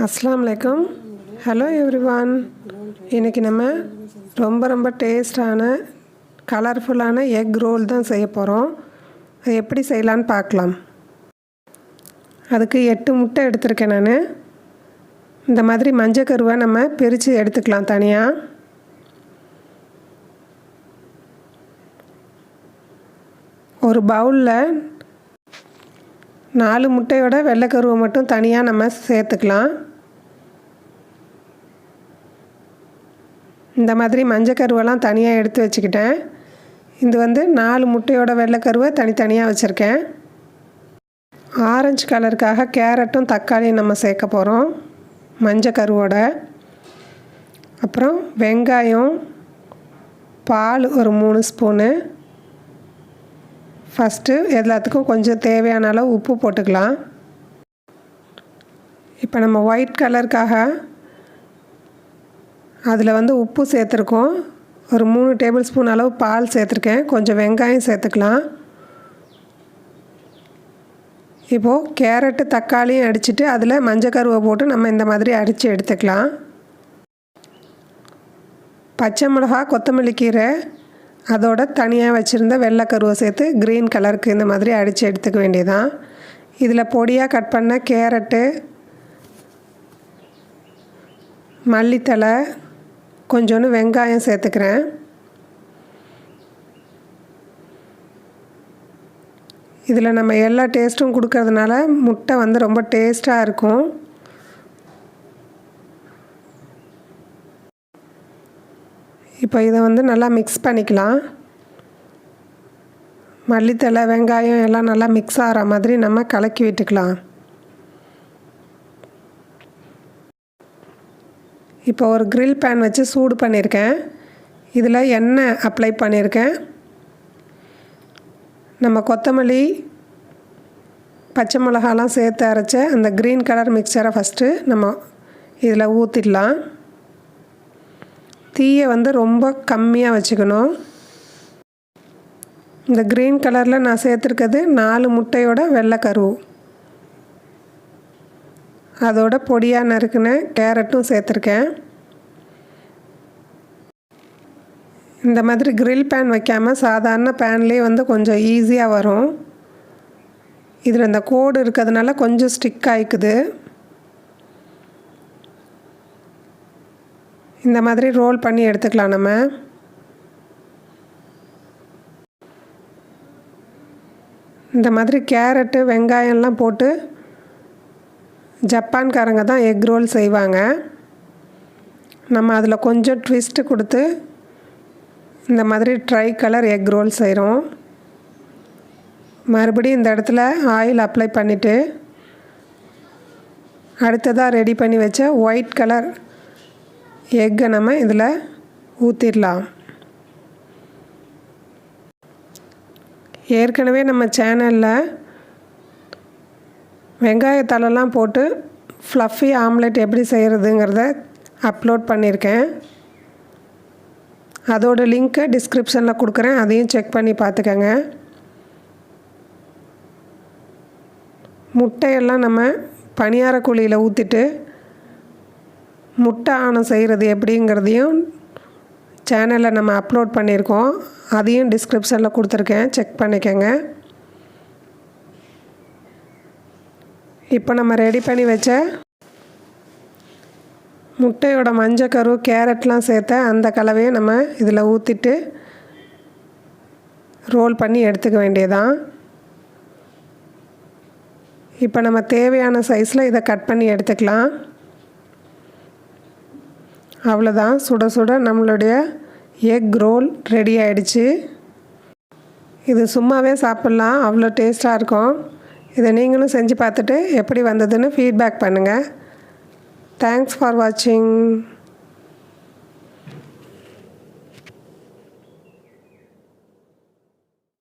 அஸ்ஸலாமு அலைக்கும். Hello everyone. இன்றைக்கி நம்ம ரொம்ப டேஸ்டான கலர்ஃபுல்லான எக் ரோல் தான் செய்ய போகிறோம். அது எப்படி செய்யலான்னு பார்க்கலாம். அதுக்கு 8 முட்டை எடுத்திருக்கேன் நான். இந்த மாதிரி மஞ்சள் கருவை நம்ம பிரித்து எடுத்துக்கலாம் தனியாக. ஒரு பவுலில் 4 முட்டையோட வெள்ளைக்கருவை மட்டும் தனியாக நம்ம சேர்த்துக்கலாம். இந்த மாதிரி மஞ்சள் கருவெல்லாம் தனியாக எடுத்து வச்சுக்கிட்டேன். இது 4 முட்டையோட வெள்ளைக்கருவை தனித்தனியாக வச்சுருக்கேன். ஆரஞ்சு கலருக்காக கேரட்டும் தக்காளியும் நம்ம சேர்க்க போகிறோம் மஞ்சள் கருவோட. அப்புறம் வெங்காயம், பால் ஒரு 3 ஸ்பூனு. ஃபஸ்ட்டு எல்லாத்துக்கும் கொஞ்சம் தேவையான அளவு உப்பு போட்டுக்கலாம். இப்போ நம்ம ஒயிட் கலருக்காக அதில் உப்பு சேர்த்துருக்கோம். ஒரு 3 டேபிள் ஸ்பூன் அளவு பால் சேர்த்துருக்கேன். கொஞ்சம் வெங்காயம் சேர்த்துக்கலாம். இப்போது கேரட்டு தக்காளியும் அடிச்சுட்டு அதில் மஞ்சள் கருவை போட்டு நம்ம இந்த மாதிரி அடித்து எடுத்துக்கலாம். பச்சை மிளகா, கொத்தமல்லி கீரை அதோட தனியாக வச்சுருந்த வெள்ளைக்கருவை சேர்த்து க்ரீன் கலருக்கு இந்த மாதிரி அடித்து எடுத்துக்க வேண்டியதான். இதில் பொடியாக கட் பண்ண கேரட்டு, மல்லித்தலை, கொஞ்சோண்டு வெங்காயம் சேர்த்துக்கிறேன். இதில் நம்ம எல்லா டேஸ்ட்டும் கொடுக்கறதுனால முட்டை ரொம்ப டேஸ்ட்டாக இருக்கும். இப்போ இதை நல்லா மிக்ஸ் பண்ணிக்கலாம். மல்லித்தலை, வெங்காயம் எல்லாம் நல்லா மிக்ஸ் ஆகிற மாதிரி நம்ம கலக்கி விட்டுக்கலாம். இப்போ ஒரு கிரில் பேன் வச்சு சூடு பண்ணியிருக்கேன். இதில் எண்ணெய் அப்ளை பண்ணியிருக்கேன். நம்ம கொத்தமல்லி, பச்சை மிளகாலாம் சேர்த்து அரைச்ச அந்த க்ரீன் கலர் மிக்சரை ஃபஸ்ட்டு நம்ம இதில் ஊற்றிடலாம். தீயை ரொம்ப கம்மியாக வச்சுக்கணும். இந்த க்ரீன் கலரில் நான் சேர்த்துருக்கிறது 4 முட்டையோட வெள்ளைக்கரு. அதோட பொடியாக நறுக்குன கேரட்டும் சேர்த்துருக்கேன். இந்த மாதிரி கிரில் பேன் வைக்காமல் சாதாரண பேன்லேயே கொஞ்சம் ஈஸியாக வரும். இதில் இந்த கோடு இருக்கிறதுனால கொஞ்சம் ஸ்டிக் ஆகிக்குது. இந்த மாதிரி ரோல் பண்ணி எடுத்துக்கலாம் நம்ம. இந்த மாதிரி கேரட்டு, வெங்காயம்லாம் போட்டு ஜப்பான்காரங்க தான் எக் ரோல் செய்வாங்க. நம்ம அதில் கொஞ்சம் ட்விஸ்ட்டு கொடுத்து இந்த மாதிரி ட்ரை கலர் எக் ரோல் செய்கிறோம். மறுபடியும் இந்த இடத்துல ஆயில் அப்ளை பண்ணிவிட்டு அடுத்ததாக ரெடி பண்ணி வச்ச ஒயிட் கலர் எக்கை நம்ம இதில் ஊற்றிடலாம். ஏற்கனவே நம்ம சேனலில் வெங்காயத்தலைலாம் போட்டு ஃப்ளஃபி ஆம்லெட் எப்படி செய்கிறதுங்கிறத அப்லோட் பண்ணியிருக்கேன். அதோட லிங்க்கை டிஸ்கிரிப்ஷனில் கொடுக்குறேன். அதையும் செக் பண்ணி பார்த்துக்கங்க. முட்டையெல்லாம் நம்ம பணியார குழியில் ஊற்றிட்டு முட்டை ஆணம் செய்கிறது எப்படிங்கிறதையும் சேனலில் நம்ம அப்லோட் பண்ணியிருக்கோம். அதையும் டிஸ்கிரிப்ஷனில் கொடுத்துருக்கேன், செக் பண்ணிக்கோங்க. இப்போ நம்ம ரெடி பண்ணி வச்ச முட்டையோட மஞ்சள் கரு, கேரட்லாம் சேர்த்த அந்த கலவையை நம்ம இதில் ஊற்றிட்டு ரோல் பண்ணி எடுத்துக்க வேண்டியதான். இப்போ நம்ம தேவையான சைஸில் இதை கட் பண்ணி எடுத்துக்கலாம். அவ்வளோதான், சுட சுட நம்மளுடைய எக் ரோல் ரெடி ஆகிடுச்சு. இது சும்மாவே சாப்பிட்லாம், அவ்வளோ டேஸ்ட்டாக இருக்கும். இதை நீங்களும் செஞ்சு பார்த்துட்டு எப்படி வந்ததுன்னு ஃபீட்பேக் பண்ணுங்கள். தேங்க்ஸ் ஃபார் வாட்சிங்.